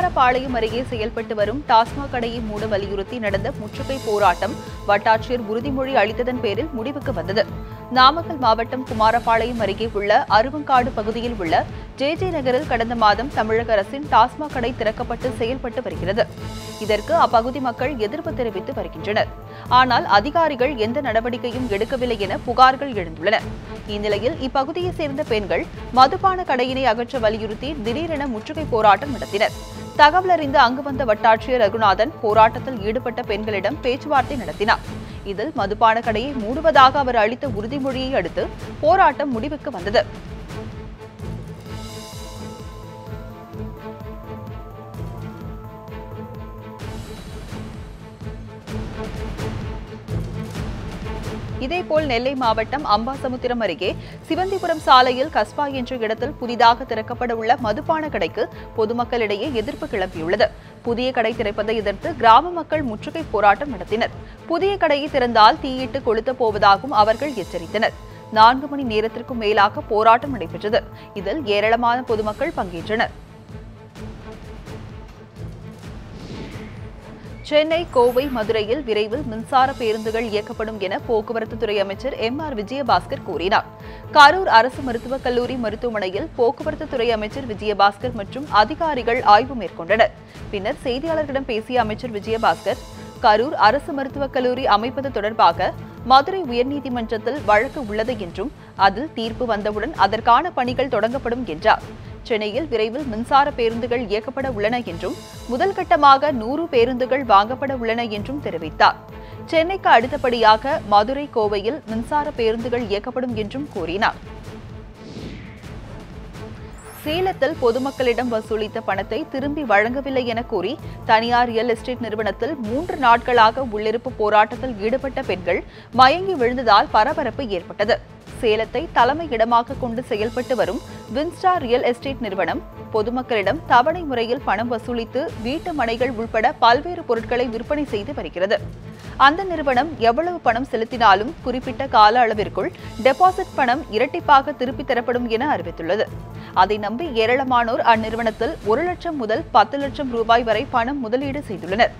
குமாரபாளையம் அருகே செயல்பட்டு வரும் டாஸ்மாக் கடையை மூட வலியுறுத்தி நடந்த முற்றுகை போராட்டம் வட்டாட்சியர் உறுதிமொழி அளித்ததன் பேரில் முடிவுக்கு வந்தது. நாமக்கல் மாவட்டம் குமாரபாளையம் அருகே உள்ள அருவங்காடு பகுதியில் உள்ள ஜே நகரில் கடந்த மாதம் தமிழக அரசின் டாஸ்மாக் கடை திறக்கப்பட்டு செயல்பட்டு வருகிறது. இதற்கு அப்பகுதி மக்கள் எதிர்ப்பு தெரிவித்து வருகின்றனர். ஆனால் அதிகாரிகள் எந்த நடவடிக்கையும் எடுக்கவில்லை என புகார்கள் எழுந்துள்ளன. இந்நிலையில் இப்பகுதியைச் சேர்ந்த பெண்கள் மதுபான கடையினை அகற்ற வலியுறுத்தி திடீரென முற்றுகை போராட்டம் நடத்தினர். தகவல் அறிந்து அங்கு வந்த வட்டாட்சியர் ரகுநாதன் போராட்டத்தில் ஈடுபட்ட பெண்களிடம் பேச்சுவார்த்தை நடத்தினார். இதில் மதுபான கடையை மூடுவதாக அவர் அளித்த உறுதிமொழியை அடுத்து போராட்டம் முடிவுக்கு வந்தது. இதேபோல் நெல்லை மாவட்டம் அம்பாசமுத்திரம் அருகே சிவந்திபுரம் சாலையில் கஸ்பா என்ற இடத்தில் புதிதாக திறக்கப்பட உள்ள மதுபான கடைக்கு பொதுமக்களிடையே எதிர்ப்பு கிளம்பியுள்ளது. புதிய கடை திறப்பதை எதிர்த்து கிராம மக்கள் முற்றுகை போராட்டம் நடத்தினர். புதிய கடையை திறந்தால் தீயிட்டு கொளுத்தப் போவதாகவும் அவர்கள் எச்சரித்தனர். 4 மணி நேரத்திற்கும் மேலாக போராட்டம் நடைபெற்றது. இதில் ஏராளமான பொதுமக்கள் பங்கேற்றனர். சென்னை, கோவை, மதுரையில் விரைவில் மின்சார பேருந்துகள் இயக்கப்படும் என போக்குவரத்துத்துறை அமைச்சர் எம்.ஆர். விஜயபாஸ்கர் கூறினார். கரூர் அரசு மருத்துவக் கல்லூரி மருத்துவமனையில் போக்குவரத்துத்துறை அமைச்சர் விஜயபாஸ்கர் மற்றும் அதிகாரிகள் ஆய்வு மேற்கொண்டனர். பின்னர் செய்தியாளர்களிடம் பேசிய அமைச்சர் விஜயபாஸ்கர், கரூர் அரசு மருத்துவக் கல்லூரி அமைப்பது தொடர்பாக மதுரை உயர்நீதிமன்றத்தில் வழக்கு உள்ளது என்றும் அதில் தீர்ப்பு வந்தவுடன் அதற்கான பணிகள் தொடங்கப்படும் என்றார். சென்னையில் விரைவில் மின்சார பேருந்துகள் இயக்கப்பட உள்ளன என்றும் முதல் கட்டமாக 100 பேருந்துகள் வாங்கப்பட உள்ளன என்றும் தெரிவித்தார். சென்னைக்கு அடுத்தபடியாக மதுரை, கோவையில் மின்சார பேருந்துகள் இயக்கப்படும் என்றும் கூறினார். சேலத்தில் பொதுமக்களிடம் வசூலித்த பணத்தை திரும்பி வழங்கவில்லை என கூறி தனியார் ரியல் எஸ்டேட் நிறுவனத்தில் 3 நாட்களாக உள்ளிருப்பு போராட்டத்தில் ஈடுபட்ட பெண்கள் மயங்கி விழுந்ததால் பரபரப்பு ஏற்பட்டது. சேலத்தை தலைமையிடமாக கொண்டு செயல்பட்டு வரும் வின்ஸ்டார் ரியல் எஸ்டேட் நிறுவனம் பொதுமக்களிடம் தவணை முறையில் பணம் வசூலித்து வீட்டு மனைகள் உள்பட பல்வேறு பொருட்களை விற்பனை செய்து வருகிறது. அந்த நிறுவனம் எவ்வளவு பணம் செலுத்தினாலும் குறிப்பிட்ட கால அளவிற்குள் டெபாசிட் பணம் இரட்டிப்பாக திருப்பித் தரப்படும் என அறிவித்துள்ளது. அதை நம்பி ஏராளமானோர் அந்நிறுவனத்தில் 1 லட்சம் முதல் 10 லட்சம் ரூபாய் வரை பணம் முதலீடு செய்துள்ளனர்.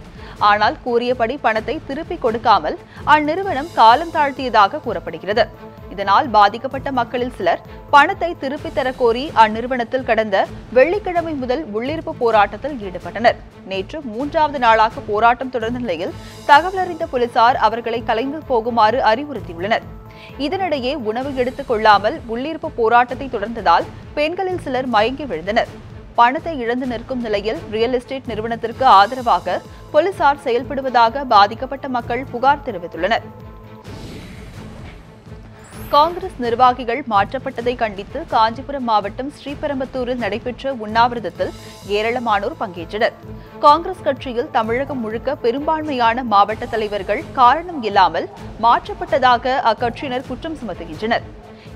ஆனால் கூறியபடி பணத்தை திருப்பிக் கொடுக்காமல் அந்நிறுவனம் காலம் தாழ்த்தியதாக கூறப்படுகிறது. இதனால் பாதிக்கப்பட்ட மக்களில் சிலர் பணத்தை திருப்பித் தரக் கோரி அந்நிறுவனத்தில் கடந்த வெள்ளிக்கிழமை முதல் உள்ளிருப்பு போராட்டத்தில் ஈடுபட்டனர். நேற்று 3வது நாளாக போராட்டம் தொடர்ந்த நிலையில் தகவல் அறிந்த போலீசார் அவர்களை கலைந்து போகுமாறு அறிவுறுத்தியுள்ளனர். இதனிடையே உணவு எடுத்துக் கொள்ளாமல் உள்ளிருப்பு போராட்டத்தை தொடர்ந்ததால் பெண்களில் சிலர் மயங்கி விழுந்தனர். பணத்தை இழந்து நிற்கும் நிலையில் ரியல் எஸ்டேட் நிறுவனத்திற்கு ஆதரவாக போலீசார் செயல்படுவதாக பாதிக்கப்பட்ட மக்கள் புகார் தெரிவித்துள்ளனர். காங்கிரஸ் நிர்வாகிகள் மாற்றப்பட்டதை கண்டித்து காஞ்சிபுரம் மாவட்டம் ஸ்ரீபெரும்புதூரில் நடைபெற்ற உண்ணாவிரதத்தில் ஏராளமானோர் பங்கேற்றனர். காங்கிரஸ் கட்சியில் தமிழகம் முழுக்க பெரும்பான்மையான மாவட்ட தலைவர்கள் காரணம் இல்லாமல் மாற்றப்பட்டதாக அக்கட்சியினர் குற்றம் சுமத்துகின்றனர்.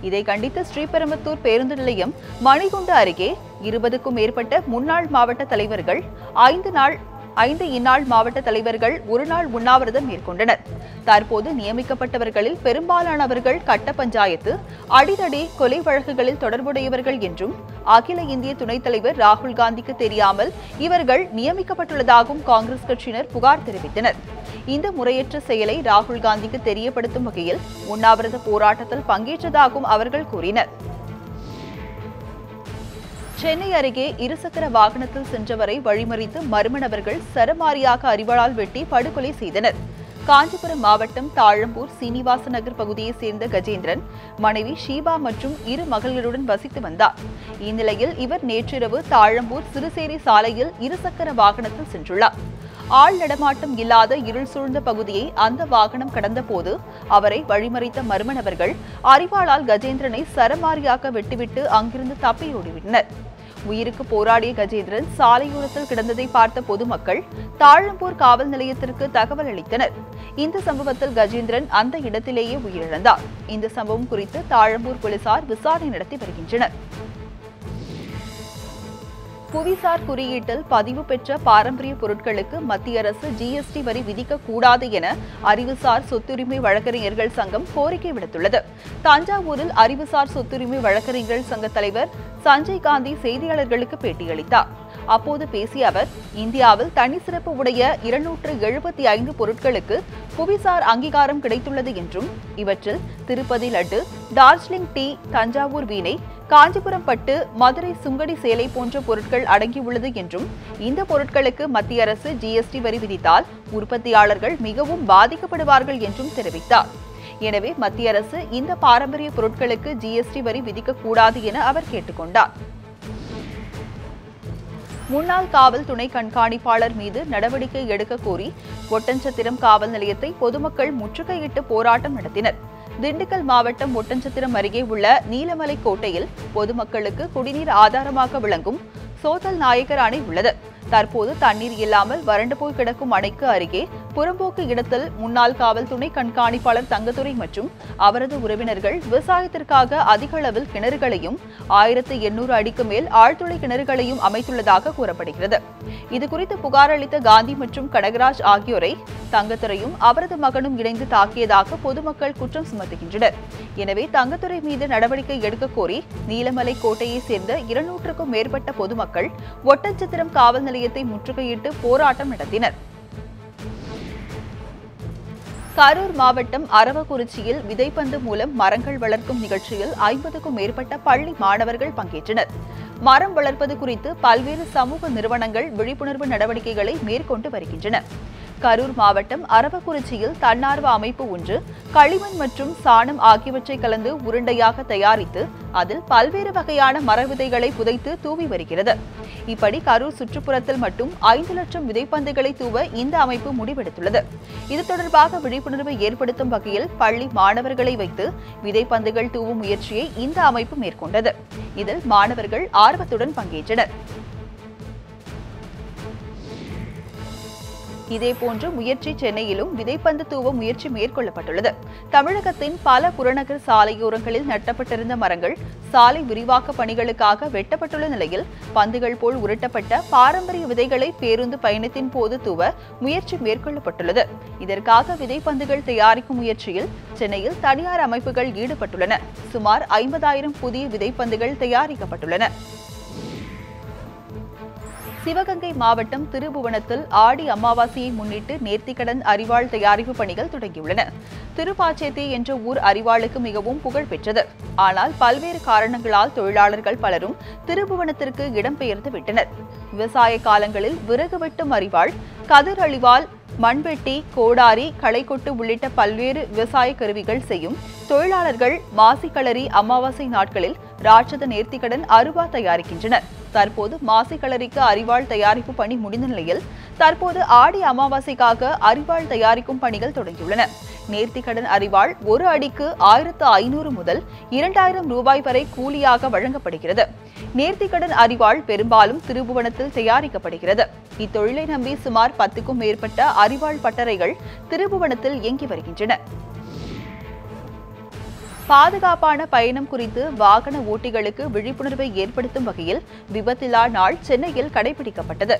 இதை கண்டித்து ஸ்ரீபெரும்புதூர் பேருந்து நிலையம் மணிகுண்டு அருகே 20க்கும் மேற்பட்ட முன்னாள் மாவட்ட தலைவர்கள் 5 இந்நாள் மாவட்ட தலைவர்கள் 1 நாள் உண்ணாவிரதம் மேற்கொண்டனர். தற்போது நியமிக்கப்பட்டவர்களில் பெரும்பாலானவர்கள் கட்ட பஞ்சாயத்து, அடிதடி, கொலை வழக்குகளில் தொடர்புடையவர்கள் என்றும் அகில இந்திய துணைத் தலைவர் ராகுல் காந்திக்கு தெரியாமல் இவர்கள் நியமிக்கப்பட்டுள்ளதாகவும் காங்கிரஸ் கட்சியினர் புகார் தெரிவித்தனர். இந்த முறையற்ற செயலை ராகுல் காந்திக்கு தெரியப்படுத்தும் வகையில் உண்ணாவிரத போராட்டத்தில் பங்கேற்றதாகவும் அவர்கள் கூறினர். சென்னை அருகே இருசக்கர வாகனத்தில் சென்றவரை வழிமறித்து மர்ம நபர்கள் சரமாரியாக அரிவாளால் வெட்டி படுகொலை செய்தனர். காஞ்சிபுரம் மாவட்டம் தாழம்பூர் சீனிவாச நகர் பகுதியைச் சேர்ந்த கஜேந்திரன் மனைவி ஷீபா மற்றும் 2 மகள்களுடன் வசித்து வந்தார். இந்நிலையில் இவர் நேற்றிரவு தாழம்பூர் சிறுசேரி சாலையில் இருசக்கர வாகனத்தில் சென்றுள்ளார். ஆள் நடமாட்டம் இல்லாத இருள் சூழ்ந்த பகுதியை அந்த வாகனம் கடந்தபோது அவரை வழிமறித்த மர்ம நபர்கள் அரிவாளால் கஜேந்திரனை சரமாரியாக வெட்டிவிட்டு அங்கிருந்து தப்பியோடிவிட்டனர். உயிருக்கு போராடிய கஜேந்திரன் சாலையோரத்தில் கிடந்ததை பார்த்த பொதுமக்கள் தாழம்பூர் காவல் நிலையத்திற்கு தகவல் அளித்தனர். இந்த சம்பவத்தில் கஜேந்திரன் அந்த இடத்திலேயே உயிரிழந்தார். இந்த சம்பவம் குறித்து தாழம்பூர் போலீசார் விசாரணை நடத்தி வருகின்றனர். புவிசார் குறியீட்டில் பதிவு பெற்ற பாரம்பரிய பொருட்களுக்கு மத்திய அரசு ஜிஎஸ்டி வரி விதிக்கக்கூடாது என அறிவுசார் சொத்துரிமை வழக்கறிஞர்கள் சங்கம் கோரிக்கை விடுத்துள்ளது. தஞ்சாவூரில் அறிவுசார் சொத்துரிமை வழக்கறிஞர்கள் சங்க தலைவர் சஞ்சய் காந்தி செய்தியாளர்களுக்கு பேட்டியளித்தார். அப்போது பேசிய அவர், இந்தியாவில் தனிச்சிறப்பு உடைய 275 பொருட்களுக்கு புவிசார் அங்கீகாரம் கிடைத்துள்ளது என்றும், இவற்றில் திருப்பதி லட்டு, டார்ஜிலிங் டீ, தஞ்சாவூர் வீணை, காஞ்சிபுரம் பட்டு, மதுரை சுங்கடி சேலை போன்ற பொருட்கள் அடங்கியுள்ளது என்றும், இந்த பொருட்களுக்கு மத்திய அரசு ஜிஎஸ்டி வரி விதித்தால் உற்பத்தியாளர்கள் மிகவும் பாதிக்கப்படுவார்கள் என்றும் தெரிவித்தார். எனவே மத்திய அரசு இந்த பாரம்பரிய பொருட்களுக்கு ஜிஎஸ்டி வரி விதிக்கக்கூடாது என அவர் கேட்டுக்கொண்டார். முன்னாள் காவல் துணை கண்காணிப்பாளர் மீது நடவடிக்கை எடுக்க கோரி ஒட்டன்சத்திரம் காவல் நிலையத்தை பொதுமக்கள் முற்றுகையிட்டு போராட்டம் நடத்தினர். திண்டுக்கல் மாவட்டம் ஒட்டன்சத்திரம் அருகே உள்ள நீலமலை கோட்டையில் பொதுமக்களுக்கு குடிநீர் ஆதாரமாக விளங்கும் சோதல் நாயக்கர் அணை உள்ளது. தற்போது தண்ணீர் இல்லாமல் வறண்டு போய் கிடக்கும் அணைக்கு அருகே புறம்போக்கு இடத்தில் முன்னாள் காவல் துணை கண்காணிப்பாளர் தங்கத்துரை மற்றும் அவரது உறவினர்கள் விவசாயத்திற்காக அதிக அளவில் கிணறுகளையும் 1800 அடிக்கு மேல் ஆழ்துளை கிணறுகளையும் அமைத்துள்ளதாக கூறப்படுகிறது. இதுகுறித்து புகார் அளித்த காந்தி மற்றும் கனகராஜ் ஆகியோரை தங்கத்துரையும் அவரது மகனும் இணைந்து தாக்கியதாக பொதுமக்கள் குற்றம் சுமத்துகின்றனர். எனவே தங்கத்துரை மீது நடவடிக்கை எடுக்க கோரி நீலமலை கோட்டையை சேர்ந்த 200க்கும் மேற்பட்ட பொதுமக்கள் ஒட்டன்சத்திரம் காவல் நிலையத்தை முற்றுகையிட்டு போராட்டம் நடத்தினர். கரூர் மாவட்டம் அரவக்குறிச்சியில் விதைப்பந்து மூலம் மரங்கள் வளர்க்கும் நிகழ்ச்சியில் 50க்கும் மேற்பட்ட பள்ளி மாணவர்கள் பங்கேற்றனர். மரம் வளர்ப்பது குறித்து பல்வேறு சமூக நிறுவனங்கள் விழிப்புணர்வு நடவடிக்கைகளை மேற்கொண்டு வருகின்றன. கரூர் மாவட்டம் அரவக்குறிச்சியில் தன்னார்வ அமைப்பு ஒன்று களிமண் மற்றும் சாணம் ஆகியவற்றை கலந்து உருண்டையாக தயாரித்து அதில் பல்வேறு வகையான மர விதைகளை புதைத்து தூவி வருகிறது. இப்படி கரூர் சுற்றுப்புறத்தில் மட்டும் 5 லட்சம் விதைப்பந்துகளை தூவ இந்த அமைப்பு முடிவெடுத்துள்ளது. இது தொடர்பாக விழிப்புணர்வு ஏற்படுத்தும் வகையில் பள்ளி மாணவர்களை வைத்து விதைப்பந்துகள் தூவும் முயற்சியை இந்த அமைப்பு மேற்கொண்டது. இதில் மாணவர்கள் ஆர்வத்துடன் பங்கேற்றனர். இதேபோன்று முயற்சி சென்னையிலும் விதைப்பந்து தூவ முயற்சி மேற்கொள்ளப்பட்டுள்ளது. தமிழகத்தின் பல புறநகர் சாலையோரங்களில் நட்டப்பட்டிருந்த மரங்கள் சாலை விரிவாக்க பணிகளுக்காக வெட்டப்பட்டுள்ள நிலையில் பந்துகள் போல் உருட்டப்பட்ட பாரம்பரிய விதைகளை பேருந்து பயணத்தின் போது தூவ முயற்சி மேற்கொள்ளப்பட்டுள்ளது. இதற்காக விதைப்பந்துகள் தயாரிக்கும் முயற்சியில் சென்னையில் தனியார் அமைப்புகள் ஈடுபட்டுள்ளன. சுமார் 50,000 புதிய விதைப்பந்துகள் தயாரிக்கப்பட்டுள்ளன. சிவகங்கை மாவட்டம் திருபுவனத்தில் ஆடி அமாவாசையை முன்னிட்டு நேர்த்திக்கடன் அரிவாள் தயாரிப்பு பணிகள் தொடங்கியுள்ளன. திருப்பாச்சேத்தி என்ற ஊர் அரிவாளுக்கு மிகவும் புகழ் பெற்றது. ஆனால் பல்வேறு காரணங்களால் தொழிலாளர்கள் பலரும் திருபுவனத்திற்கு இடம்பெயர்ந்து விட்டனர். விவசாய காலங்களில் விறகு வெட்டும் அரிவாள், கதிர் அழிவாள், மண்வெட்டி, கோடாரி, களைக்கொட்டு உள்ளிட்ட பல்வேறு விவசாய கருவிகள் செய்யும் தொழிலாளர்கள் மாசிக்களரி அமாவாசை நாட்களில் ராட்சத நேர்த்திக்கடன் அருவா தயாரிக்கின்றனர். தற்போது மாசிக்களரிக்கு அரிவாள் தயாரிப்பு பணி முடிந்த நிலையில் தற்போது ஆடி அமாவாசைக்காக அரிவாள் தயாரிக்கும் பணிகள் தொடங்கியுள்ளன. நேர்த்திக்கடன் அரிவாள் ஒரு அடிக்கு 1500 முதல் 2000 ரூபாய் வரை கூலியாக வழங்கப்படுகிறது. நேர்த்திக்கடன் அரிவாள் பெரும்பாலும் திருபுவனத்தில் தயாரிக்கப்படுகிறது. இத்தொழிலை நம்பி சுமார் 10க்கும் மேற்பட்ட அரிவாள் பட்டறைகள் திருபுவனத்தில் இயங்கி வருகின்றன. பாதுகாப்பான பயணம் குறித்து வாகன ஓட்டிகளுக்கு விழிப்புணர்வை ஏற்படுத்தும் வகையில் விபத்தில்லா நாள் சென்னையில் கடைபிடிக்கப்பட்டது.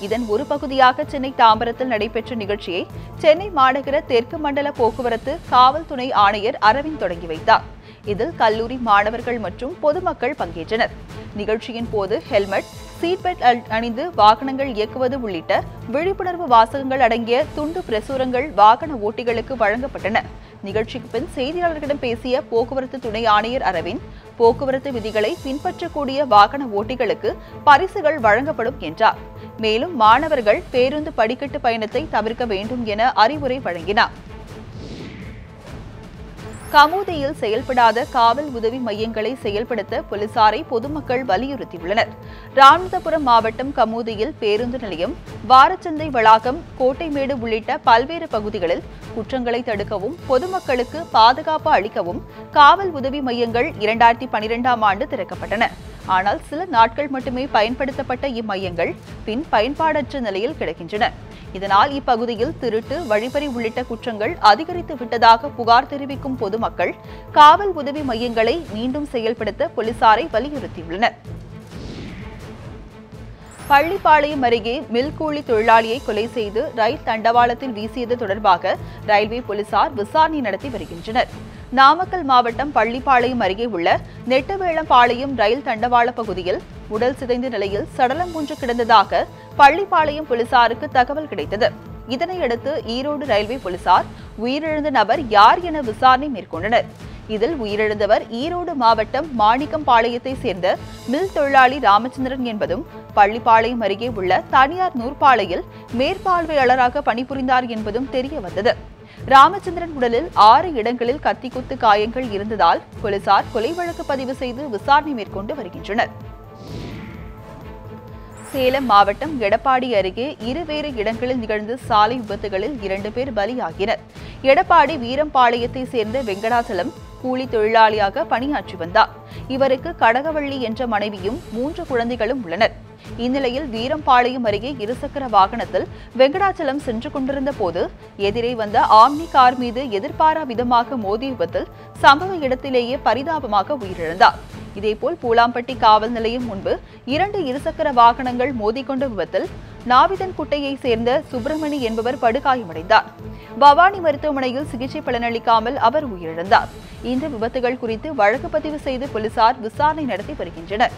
இதன் ஒரு பகுதியாக சென்னை தாம்பரத்தில் நடைபெற்ற நிகழ்ச்சியை சென்னை மாநகர தெற்கு மண்டல போக்குவரத்து காவல் துணை ஆணையர் அரவிந்த் தொடங்கி வைத்தார். இதில் கல்லூரி மாணவர்கள் மற்றும் பொதுமக்கள் பங்கேற்றனர். நிகழ்ச்சியின் போது ஹெல்மெட், சீட் பெல்ட் அணிந்து வாகனங்கள் இயக்குவது உள்ளிட்ட விழிப்புணர்வு வாசகங்கள் அடங்கிய துண்டு பிரசுரங்கள் வாகன ஓட்டிகளுக்கு வழங்கப்பட்டன. நிகழ்ச்சிக்கு பின் செய்தியாளர்களிடம் பேசிய போக்குவரத்து துணை ஆணையர் அரவிந்த், போக்குவரத்து விதிகளை பின்பற்றக்கூடிய வாகன ஓட்டிகளுக்கு பரிசுகள் வழங்கப்படும் என்றார். மேலும் மாணவர்கள் பேருந்து படிக்கட்டு பயணத்தை தவிர்க்க வேண்டும் என அறிவுரை வழங்கினார். கமுதியில் செயல்படாத காவல் உதவி மையங்களை செயல்படுத்த போலீசாரை பொதுமக்கள் வலியுறுத்தியுள்ளனர். ராமநாதபுரம் மாவட்டம் கமுதியில் பேருந்து நிலையம், வாரச்சந்தை வளாகம், கோட்டைமேடு உள்ளிட்ட பல்வேறு பகுதிகளில் குற்றங்களை தடுக்கவும் பொதுமக்களுக்கு பாதுகாப்பு அளிக்கவும் காவல் உதவி மையங்கள் 2012ஆம் ஆண்டு திறக்கப்பட்டன. ஆனால் சில நாட்கள் மட்டுமே பயன்படுத்தப்பட்ட இம்மையங்கள் பின் பயன்பாடற்ற நிலையில் கிடக்கின்றன. இதனால் இப்பகுதியில் திருட்டு, வழிப்பறி உள்ளிட்ட குற்றங்கள் அதிகரித்து விட்டதாக புகார் தெரிவிக்கும் பொதுமக்கள் காவல் உதவி மையங்களை மீண்டும் செயல்படுத்த போலீசாரை வலியுறுத்தியுள்ளனர். பள்ளிப்பாளையம் அருகே மில் கூலி தொழிலாளியை கொலை செய்து ரயில் தண்டவாளத்தில் வீசியது தொடர்பாக ரயில்வே போலீசார் விசாரணை நடத்தி வருகின்றனர். நாமக்கல் மாவட்டம் பள்ளிப்பாளையம் அருகே உள்ள நெட்டவேளம்பாளையம் ரயில் தண்டவாள பகுதியில் உடல் சிதைந்த நிலையில் சடலம் ஒன்று கிடந்ததாக பள்ளிப்பாளையம் போலீசாருக்கு தகவல் கிடைத்தது. இதனையடுத்து ஈரோடு ரயில்வே போலீசார் உயிரிழந்த நபர் யார் என விசாரணை மேற்கொண்டனர். இதில் உயிரிழந்தவர் ஈரோடு மாவட்டம் மாணிக்கம்பாளையத்தை சேர்ந்த மில் தொழிலாளி ராமச்சந்திரன் என்பதும் பள்ளிப்பாளையம் அருகே உள்ள தனியார் நூற்பாலையில் மேற்பார்வையாளராக பணிபுரிந்தார் என்பதும் தெரியவந்தது. ராமச்சந்திரன் உடலில் 6 இடங்களில் கத்திக்குத்து காயங்கள் இருந்ததால் போலீசார் கொலை வழக்கு பதிவு செய்து விசாரணை மேற்கொண்டு வருகின்றனர். சேலம் மாவட்டம் எடப்பாடி அருகே இருவேறு இடங்களில் நிகழ்ந்த சாலை விபத்துகளில் 2 பேர் பலியாகினர். எடப்பாடி வீரம்பாளையத்தை சேர்ந்த வெங்கடாசலம் கூலி தொழிலாளியாக பணியாற்றி வந்தார். இவருக்கு கடகவள்ளி என்ற மனைவியும் 3 குழந்தைகளும் உள்ளனர். இந்நிலையில் வீரம்பாளையம் அருகே இருசக்கர வாகனத்தில் வெங்கடாச்சலம் சென்று கொண்டிருந்த போது எதிரே வந்த ஆம்னி கார் மீது எதிர்பாரா விதமாக மோதிய விபத்தில் சம்பவ இடத்திலேயே பரிதாபமாக உயிரிழந்தார். இதேபோல் பூலாம்பட்டி காவல் நிலையம் முன்பு 2 இருசக்கர வாகனங்கள் மோதிக்கொண்ட விபத்தில் நாவிதன்குட்டையை சேர்ந்த சுப்பிரமணி என்பவர் படுகாயமடைந்தார். பவானி மருத்துவமனையில் சிகிச்சை பலனளிக்காமல் அவர் உயிரிழந்தார். இந்த விபத்துகள் குறித்து வழக்கு பதிவு செய்து போலீசார் விசாரணை நடத்தி வருகின்றனர்.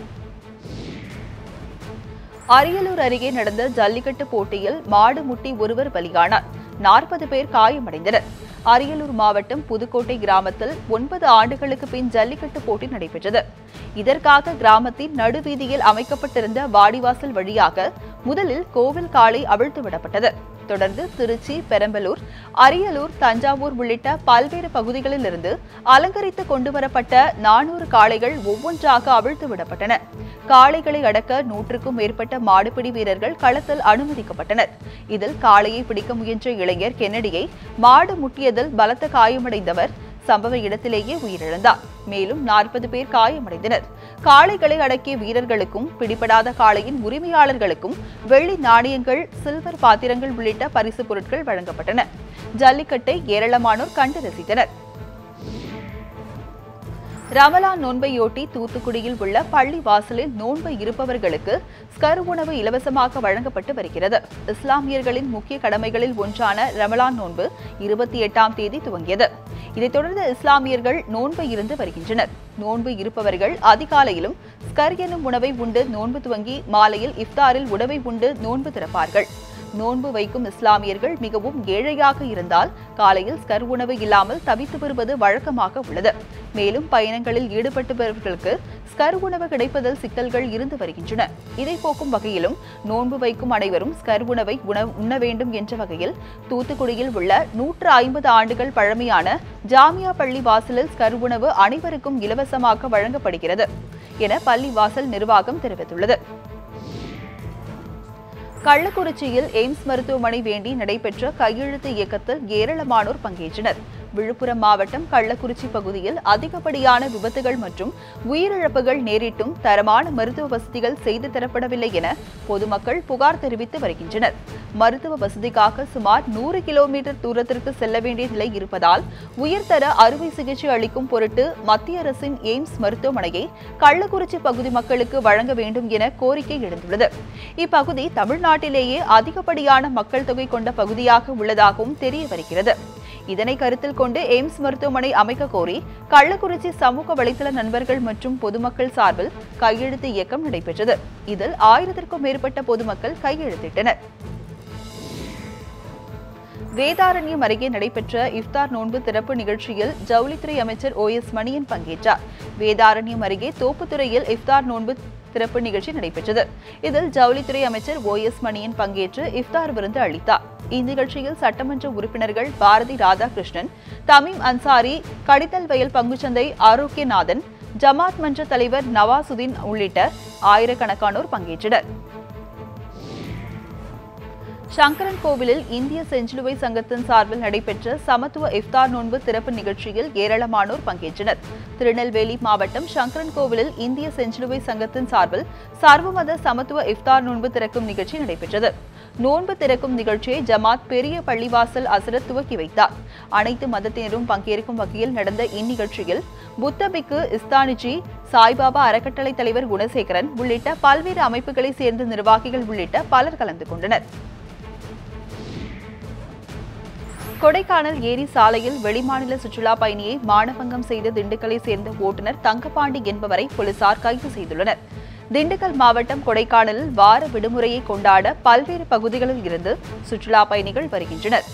அரியலூர் அருகே நடந்த ஜல்லிக்கட்டு போட்டியில் மாடு முட்டி ஒருவர் பலியானார். 40 பேர் காயமடைந்தனர். அரியலூர் மாவட்டம் புதுக்கோட்டை கிராமத்தில் 9 ஆண்டுகளுக்கு பின் ஜல்லிக்கட்டு போட்டி நடைபெற்றது. இதற்காக கிராமத்தின் நடுவீதியில் அமைக்கப்பட்டிருந்த வாடிவாசல் வழியாக முதலில் கோவில் காளை அவிழ்த்து விடப்பட்டது. தொடர்ந்து திருச்சி, பெரம்பலூர், அரியலூர், தஞ்சாவூர் உள்ளிட்ட பல்வேறு பகுதிகளில் இருந்து அலங்கரித்து கொண்டுவரப்பட்ட 400 காளைகள் ஒவ்வொன்றாக அவிழ்த்து விடப்பட்டன. காளைகளை அடக்க 100க்கும் மேற்பட்ட மாடுபிடி வீரர்கள் களத்தில் அனுமதிக்கப்பட்டனர். இதில் காளையை பிடிக்க முயன்ற இளைஞர் கென்னடியை மாடு முட்டியதில் பலத்த காயமடைந்தவர் சம்பவ இடத்திலேயே உயிரிழந்தார். மேலும் 40 பேர் காயமடைந்தனர். காளைகளை அடக்கிய வீரர்களுக்கும் பிடிபடாத காளையின் உரிமையாளர்களுக்கும் வெள்ளி நாணயங்கள், சில்வர் பாத்திரங்கள் உள்ளிட்ட பரிசு பொருட்கள் வழங்கப்பட்டன. ஜல்லிக்கட்டை ஏராளமானோர் கண்டு ரசித்தனர். ரமலான் நோன்பையொட்டி தூத்துக்குடியில் உள்ள பள்ளி வாசலில் நோன்பு இருப்பவர்களுக்கு ஸ்கர் உணவு இலவசமாக வழங்கப்பட்டு வருகிறது. இஸ்லாமியர்களின் முக்கிய கடமைகளில் ஒன்றான ரமலான் நோன்பு 28ஆம் தேதி துவங்கியது. இதைத் தொடர்ந்து இஸ்லாமியர்கள் நோன்பு இருந்து வருகின்றனர். நோன்பு இருப்பவர்கள் அதிகாலையிலும் ஸ்கர் எனும் உணவை உண்டு நோன்பு துவங்கி மாலையில் இஃப்தாரில் உணவை உண்டு நோன்பு திறப்பார்கள். நோன்பு வைக்கும் இஸ்லாமியர்கள் மிகவும் ஏழையாக இருந்தால் காலையில் ஸ்கர் உணவு இல்லாமல் தவித்து வருவது வழக்கமாக உள்ளது. மேலும் பயணங்களில் ஈடுபட்டுள்ளவர்களுக்கு ஸ்கர் உணவு கிடைப்பதில் சிக்கல்கள் இருந்து வருகின்றன. இதை போக்கும் வகையிலும் நோன்பு வைக்கும் அனைவரும் ஸ்கர் உணவை உண்ண வேண்டும் என்ற வகையில் தூத்துக்குடியில் உள்ள 150 ஆண்டுகள் பழமையான ஜாமியா பள்ளி வாசலில் ஸ்கர் உணவு அனைவருக்கும் இலவசமாக வழங்கப்படுகிறது என பள்ளி வாசல் நிர்வாகம் தெரிவித்துள்ளது. கள்ளக்குறிச்சியில் எய்ம்ஸ் மருத்துவமனை வேண்டி நடைபெற்ற கையெழுத்து இயக்கத்தில் ஏராளமானோர் பங்கேற்றனர். விழுப்புரம் மாவட்டம் கள்ளக்குறிச்சி பகுதியில் அதிகப்படியான விபத்துகள் மற்றும் உயிரிழப்புகள் நேரிட்டும் தரமான மருத்துவ வசதிகள் செய்து தரப்படவில்லை என பொதுமக்கள் புகார் தெரிவித்து வருகின்றனர். மருத்துவ வசதிக்காக சுமார் 100 கிலோமீட்டர் தூரத்திற்கு செல்ல வேண்டிய நிலை இருப்பதால் உயர்தர அறுவை சிகிச்சை அளிக்கும் பொருட்டு மத்திய அரசின் எய்ம்ஸ் மருத்துவமனையை கள்ளக்குறிச்சி பகுதி மக்களுக்கு வழங்க வேண்டும் என கோரிக்கை எழுந்துள்ளது. இப்பகுதி தமிழ்நாட்டிலேயே அதிகப்படியான மக்கள் தொகை கொண்ட பகுதியாக உள்ளதாகவும் தெரிய வருகிறது. இதனை கருத்தில் கொண்டு எய்ம்ஸ் மருத்துவமனை அமைக்க கோரி கள்ளக்குறிச்சி சமூக வலைதள நண்பர்கள் மற்றும் பொதுமக்கள் சார்பில் கையெழுத்து இயக்கம் நடைபெற்றது. இதில் 1000க்கும் மேற்பட்ட பொதுமக்கள் கையெழுத்திட்டனர். வேதாரண்யம் அருகே நடைபெற்ற இஃப்தார் நோன்பு திறப்பு நிகழ்ச்சியில் ஜவுளித்துறை அமைச்சர் OS மணியன் பங்கேற்றார். வேதாரண்யம் அருகே தோப்புத்துறையில் இஃப்தார் நோன்பு திறப்பு நிகழ்ச்சி நடைபெற்றது. இதில் ஜவுளித்துறை அமைச்சர் OS மணியன் பங்கேற்று இஃப்தார் விருந்து அளித்தார். இந்நிகழ்ச்சியில் சட்டமன்ற உறுப்பினர்கள் பாரதி ராதாகிருஷ்ணன், தமீம் அன்சாரி, கடித்தல் வயல் பங்குச்சந்தை ஆரோக்கியநாதன், ஜமாத் மன்ற தலைவர் நவாசுதீன் உள்ளிட்ட ஆயிரக்கணக்கானோர் பங்கேற்றனர். சங்கரன் கோவிலில் இந்திய செஞ்சிலுவை சங்கத்தின் சார்பில் நடைபெற்ற சமத்துவ இஃப்தார் நோன்பு திறப்பு நிகழ்ச்சியில் ஏராளமானோர் பங்கேற்றனர். திருநெல்வேலி மாவட்டம் சங்கரன் கோவிலில் இந்திய செஞ்சிலுவை சங்கத்தின் சார்பில் சர்வமத சமத்துவ இஃப்தார் நோன்பு திறக்கும் நிகழ்ச்சி நடைபெற்றது. நோன்பு திறக்கும் நிகழ்ச்சியை ஜமாத் பெரிய பள்ளிவாசல் அசரத் துவக்கி வைத்தார். அனைத்து மதத்தினரும் பங்கேற்கும் வகையில் நடந்த இந்நிகழ்ச்சியில் புத்தபிக்கு இஸ்தானிஜி, சாய்பாபா அறக்கட்டளை தலைவர் குணசேகரன் உள்ளிட்ட பல்வேறு அமைப்புகளை சேர்ந்த நிர்வாகிகள் உள்ளிட்ட பலர் கலந்து கொண்டனர். கொடைக்கானல் ஏரி சாலையில் வெளிமாநில சுற்றுலா பயணியை மானபங்கம் செய்த திண்டுக்கலை சேர்ந்த ஓட்டுநர் தங்கப்பாண்டி என்பவரை போலீசார் கைது செய்துள்ளனர். திண்டுக்கல் மாவட்டம் கொடைக்கானலில் வார விடுமுறையை கொண்டாட பல்வேறு பகுதிகளில் இருந்து சுற்றுலா பயணிகள் வருகின்றனர்.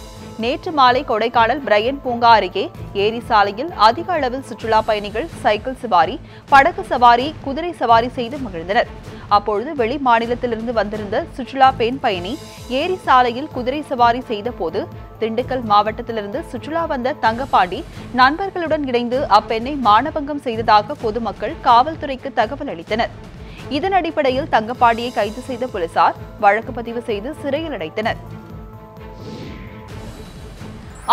நேற்று மாலை கொடைக்கானல் பிரையன் பூங்கா அருகே ஏரி சாலையில் அதிக அளவில் சுற்றுலா பயணிகள் சைக்கிள் சவாரி, படகு சவாரி, குதிரை சவாரி செய்து மகிழ்ந்தனர். அப்பொழுது வெளி மாநிலத்திலிருந்து வந்திருந்த சுற்றுலா பெண் பயணி ஏரி சாலையில் குதிரை சவாரி செய்த போது திண்டுக்கல் மாவட்டத்திலிருந்து சுற்றுலா வந்த தங்கப்பாண்டி நண்பர்களுடன் இணைந்து அப்பெண்ணை மானபங்கம் செய்ததாக பொதுமக்கள் காவல்துறைக்கு தகவல் அளித்தனர். இதன் அடிப்படையில் தங்கப்பாண்டியை கைது செய்த போலீசார் வழக்கு பதிவு செய்து சிறையில் அடைத்தனர்.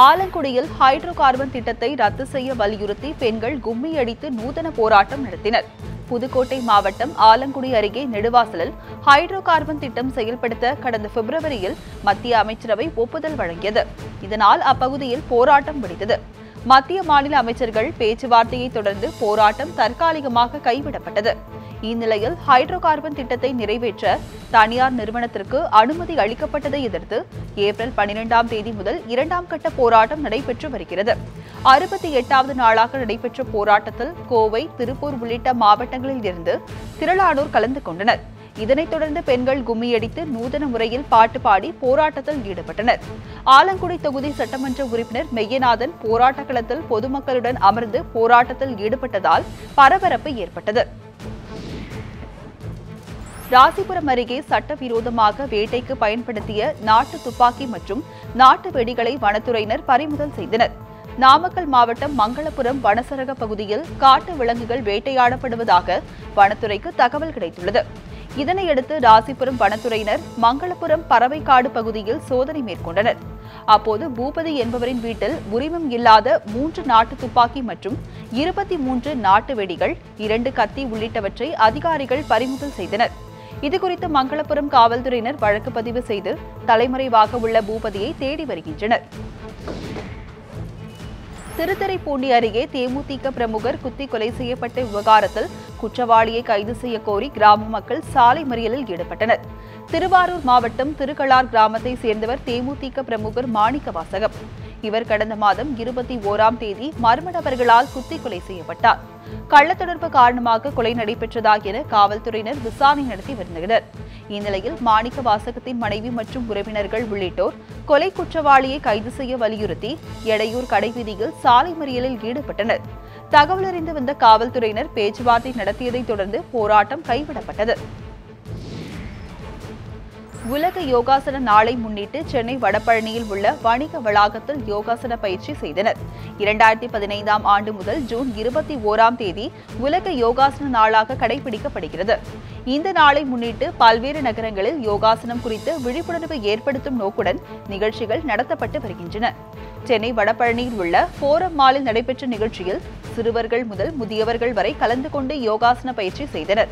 ஆலங்குடியில் ஹைட்ரோ கார்பன் திட்டத்தை ரத்து செய்ய வலியுறுத்தி பெண்கள் கும்மி அடித்து நூதன போராட்டம் நடத்தினர். புதுக்கோட்டை மாவட்டம் ஆலங்குடி அருகே நெடுவாசலில் ஹைட்ரோ கார்பன் திட்டம் செயல்படுத்த கடந்த பிப்ரவரியில் மத்திய அமைச்சரவை ஒப்புதல் வழங்கியது. இதனால் அப்பகுதியில் போராட்டம் வெடித்தது. மத்திய மாநில அமைச்சர்கள் பேச்சுவார்த்தையை தொடர்ந்து போராட்டம் தற்காலிகமாக கைவிடப்பட்டது. இந்நிலையில் ஹைட்ரோ கார்பன் திட்டத்தை நிறைவேற்ற தனியார் நிறுவனத்திற்கு அனுமதி அளிக்கப்பட்டதை எதிர்த்து ஏப்ரல் 12ஆம் தேதி முதல் 2ஆம் கட்ட போராட்டம் நடைபெற்று வருகிறது. 68வது நாளாக நடைபெற்ற போராட்டத்தில் கோவை, திருப்பூர் உள்ளிட்ட மாவட்டங்களில் இருந்து திரளானோர் கலந்து கொண்டனர். இதனைத் தொடர்ந்து பெண்கள் கும்மியடித்து நூதன முறையில் பாட்டு பாடி போராட்டத்தில் ஈடுபட்டனர். ஆலங்குடி தொகுதி சட்டமன்ற உறுப்பினர் மெய்யநாதன் போராட்ட களத்தில் பொதுமக்களுடன் அமர்ந்து போராட்டத்தில் ஈடுபட்டதால் பரபரப்பு ஏற்பட்டது. ராசிபுரம் அருகே சட்டவிரோதமாக வேட்டைக்கு பயன்படுத்திய நாட்டு துப்பாக்கி மற்றும் நாட்டு வெடிகளை வனத்துறையினர் பறிமுதல் செய்தனர். நாமக்கல் மாவட்டம் மங்களபுரம் வனசரக பகுதியில் காட்டு விலங்குகள் வேட்டையாடப்படுவதாக வனத்துறைக்கு தகவல் கிடைத்துள்ளது. இதனையடுத்து ராசிபுரம் வனத்துறையினர் மங்களபுரம் பறவைக்காடு பகுதியில் சோதனை மேற்கொண்டனர். அப்போது பூபதி என்பவரின் வீட்டில் உரிமம் இல்லாத 3 நாட்டு துப்பாக்கி மற்றும் 23 நாட்டு வெடிகள், 2 கத்தி உள்ளிட்டவற்றை அதிகாரிகள் பறிமுதல் செய்தனர். இதுகுறித்து மங்களபுரம் காவல்துறையினர் வழக்கு பதிவு செய்து தலைமறைவாக உள்ள பூபதியை தேடி வருகின்றனர். திருத்துறைப்பூண்டி அருகே தேமுதிக பிரமுகர் குத்தி கொலை செய்யப்பட்ட விவகாரத்தில் குற்றவாளியை கைது செய்ய கோரி கிராம மக்கள் சாலை மறியலில் ஈடுபட்டனர். திருவாரூர் மாவட்டம் திருக்கலார் கிராமத்தை சேர்ந்தவர் தேமுதிக பிரமுகர் மாணிக்க வாசகம். இவர் கடந்த மாதம் 21ஆம் தேதி மர்ம நபர்களால் குத்தி கொலை செய்யப்பட்டார். கள்ளத்தொடர்பு காரணமாக கொலை நடைபெற்றதாக என காவல்துறையினர் விசாரணை நடத்தி வருகின்றனர். இந்நிலையில் மாணிக்க வாசகத்தின் மனைவி மற்றும் உறவினர்கள் உள்ளிட்டோர் கொலை குற்றவாளியை கைது செய்ய வலியுறுத்தி எடையூர் கடைவீதியில் சாலை மறியலில் ஈடுபட்டனர். தகவல் அறிந்து வந்த காவல்துறையினர் பேச்சுவார்த்தை நடத்தியதைத் தொடர்ந்து போராட்டம் கைவிடப்பட்டது. உலக யோகாசன நாளை முன்னிட்டு சென்னை வடபழனியில் உள்ள வணிக வளாகத்தில் யோகாசன பயிற்சி செய்தனர். 2015ஆம் ஆண்டு முதல் ஜூன் 21ஆம் தேதி உலக யோகாசன நாளாக கடைபிடிக்கப்படுகிறது. இந்த நாளை முன்னிட்டு பல்வேறு நகரங்களில் யோகாசனம் குறித்து விழிப்புணர்வு ஏற்படுத்தும் நோக்குடன் நிகழ்ச்சிகள் நடத்தப்பட்டு வருகின்றன. சென்னை வடபழனியில் உள்ள போரம் மாலில் நடைபெற்ற நிகழ்ச்சியில் சிறுவர்கள் முதல் முதியவர்கள் வரை கலந்து கொண்டு யோகாசன பயிற்சி செய்தனர்.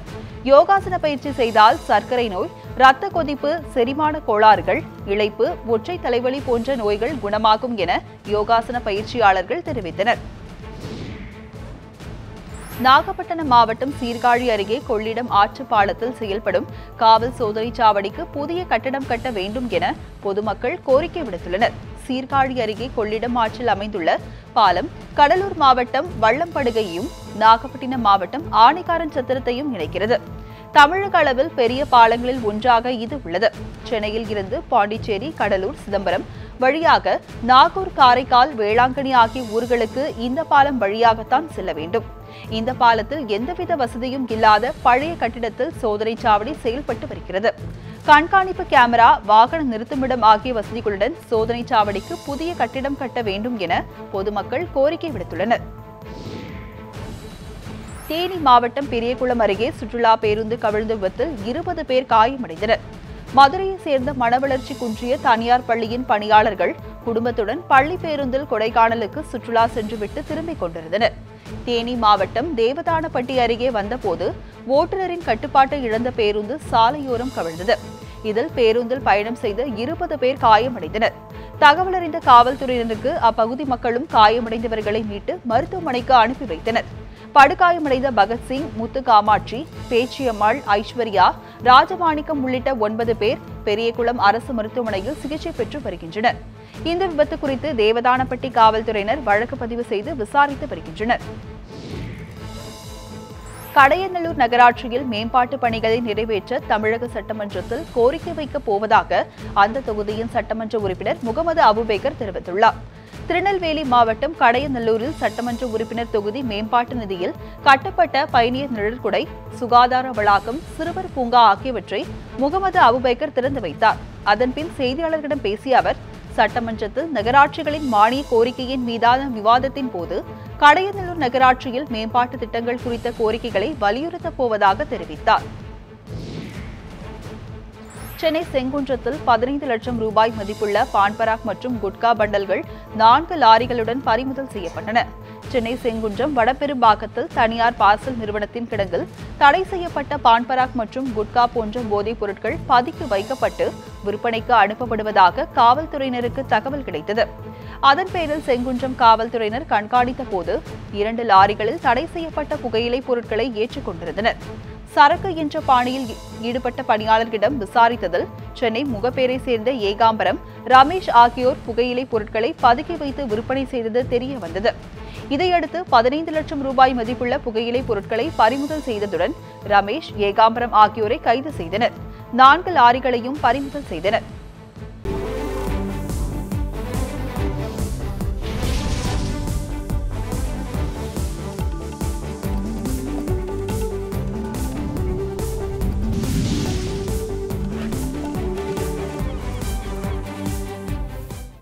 யோகாசன பயிற்சி செய்தால் சர்க்கரை நோய், இரத்த கொதிப்பு, செரிமான கோளாறுகள், இளைப்பு, ஒற்றை தலைவலி போன்ற நோய்கள் குணமாகும் என யோகாசன பயிற்சியாளர்கள் தெரிவித்தனர். நாகப்பட்டினம் மாவட்டம் சீர்காழி அருகே கொள்ளிடம் ஆற்று பாலத்தில் செயல்படும் காவல் சோதனை சாவடிக்கு புதிய கட்டடம் கட்ட வேண்டும் என பொதுமக்கள் கோரிக்கை விடுத்துள்ளனர். சீர்காழி அருகே கொள்ளிடம் ஆற்றில் அமைந்துள்ள பாலம் கடலூர் மாவட்டம் வள்ளம்படுகையையும் நாகப்பட்டினம் மாவட்டம் ஆனைக்காரன் சத்திரத்தையும் இணைக்கிறது. தமிழக அளவில் பெரிய பாலங்களில் ஒன்றாக இது உள்ளது. சென்னையில் இருந்து பாண்டிச்சேரி, கடலூர், சிதம்பரம் வழியாக நாகூர், காரைக்கால், வேளாங்கண்ணி ஆகிய ஊர்களுக்கு இந்த பாலம் வழியாகத்தான் செல்ல வேண்டும். இந்த பாலத்தில் எந்தவித வசதியும் இல்லாத பழைய கட்டிடத்தில் சோதனை சாவடி செயல்பட்டு வருகிறது. கண்காணிப்பு கேமரா, வாகன நிறுத்துமிடம் ஆகிய வசதிகளுடன் சோதனை சாவடிக்கு புதிய கட்டிடம் கட்ட வேண்டும் என பொதுமக்கள் கோரிக்கை விடுத்துள்ளனர். தேனி மாவட்டம் பெரியகுளம் அருகே சுற்றுலா பேருந்து கவிழ்ந்த விபத்தில் 20 பேர் காயமடைந்தனர். மதுரையை சேர்ந்த மனவளர்ச்சி குன்றிய தனியார் பள்ளியின் பணியாளர்கள் குடும்பத்துடன் பள்ளி பேருந்தில் கொடைக்கானலுக்கு சுற்றுலா சென்றுவிட்டு திரும்பிக் கொண்டிருந்தனர். தேனி மாவட்டம் தேவதானப்பட்டி அருகே வந்தபோது ஓட்டுநரின் கட்டுப்பாட்டை இழந்த பேருந்து சாலையோரம் கவிழ்ந்தது. இதில் பேருந்தில் பயணம் செய்த 20 பேர் காயமடைந்தனர். தகவல் அறிந்த காவல்துறையினருக்கு அப்பகுதி மக்களும் காயமடைந்தவர்களை மீட்டு மருத்துவமனைக்கு அனுப்பி வைத்தனர். படுகாயமடைந்த பகத்சிங், முத்து காமாட்சி, பேச்சியம்மாள், ஐஸ்வர்யா, ராஜமாணிக்கம் உள்ளிட்ட 9 பேர் பெரியகுளம் அரசு மருத்துவமனையில் சிகிச்சை பெற்று வருகின்றனர். இந்த விபத்து குறித்து தேவதானப்பட்டி காவல்துறையினர் வழக்கு பதிவு செய்து விசாரித்து வருகின்றனர். கடையநல்லூர் நகராட்சியில் மேம்பாட்டு பணிகளை நிறைவேற்ற தமிழக சட்டமன்றத்தில் கோரிக்கை வைக்கப் போவதாக அந்த தொகுதியின் சட்டமன்ற உறுப்பினர் முகமது அபுபேக்கர் தெரிவித்துள்ளார். திருநெல்வேலி மாவட்டம் கடையநல்லூரில் சட்டமன்ற உறுப்பினர் தொகுதி மேம்பாட்டு நிதியில் கட்டப்பட்ட பயணியர் நிழற்குடை, சுகாதார வளாகம், சிறுவர் பூங்கா ஆகியவற்றை முகமது அபுபேக்கர் திறந்து வைத்தார். அதன்பின் செய்தியாளர்களிடம் பேசிய அவர், சட்டமன்றத்தில் நகராட்சிகளின் மானிய கோரிக்கையின் மீதான விவாதத்தின் போது கடையநல்லூர் நகராட்சியில் மேம்பாட்டு திட்டங்கள் குறித்த கோரிக்கைகளை வலியுறுத்தப் போவதாக தெரிவித்தார். சென்னை செங்குன்றத்தில் 15 லட்சம் ரூபாய் மதிப்புள்ள பான்பராக் மற்றும் குட்கா பண்டல்கள் 4 லாரிகளுடன் பறிமுதல் செய்யப்பட்டன. சென்னை செங்குன்றம் வடபெரும்பாக்கத்தில் தனியார் பார்சல் நிறுவனத்தின் கிடங்கில் தடை செய்யப்பட்ட பான்பராக் மற்றும் குட்கா போன்ற போதைப் பொருட்கள் பதுக்கி வைக்கப்பட்டு விற்பனைக்கு அனுப்பப்படுவதாக காவல்துறையினருக்கு தகவல் கிடைத்தது. அதன் பேரில் செங்குன்றம் காவல்துறையினர் கண்காணித்த போது 2 லாரிகளில் தடை செய்யப்பட்ட புகையிலை பொருட்களை ஏற்றிக் கொண்டிருந்தனர். சரக்கு என்ற பாணியில் ஈடுபட்ட பணியாளர்களிடம் விசாரித்ததில் சென்னை முகப்பேரை சேர்ந்த ஏகாம்பரம், ரமேஷ் ஆகியோர் புகையிலை பொருட்களை பதுக்கி வைத்து விற்பனை செய்தது தெரிய வந்தது. இதையடுத்து 15 லட்சம் ரூபாய் மதிப்புள்ள புகையிலை பொருட்களை பறிமுதல் செய்ததுடன் ரமேஷ், ஏகாம்பரம் ஆகியோரை கைது செய்தனர். 4 லாரிகளையும் பறிமுதல் செய்தனர்.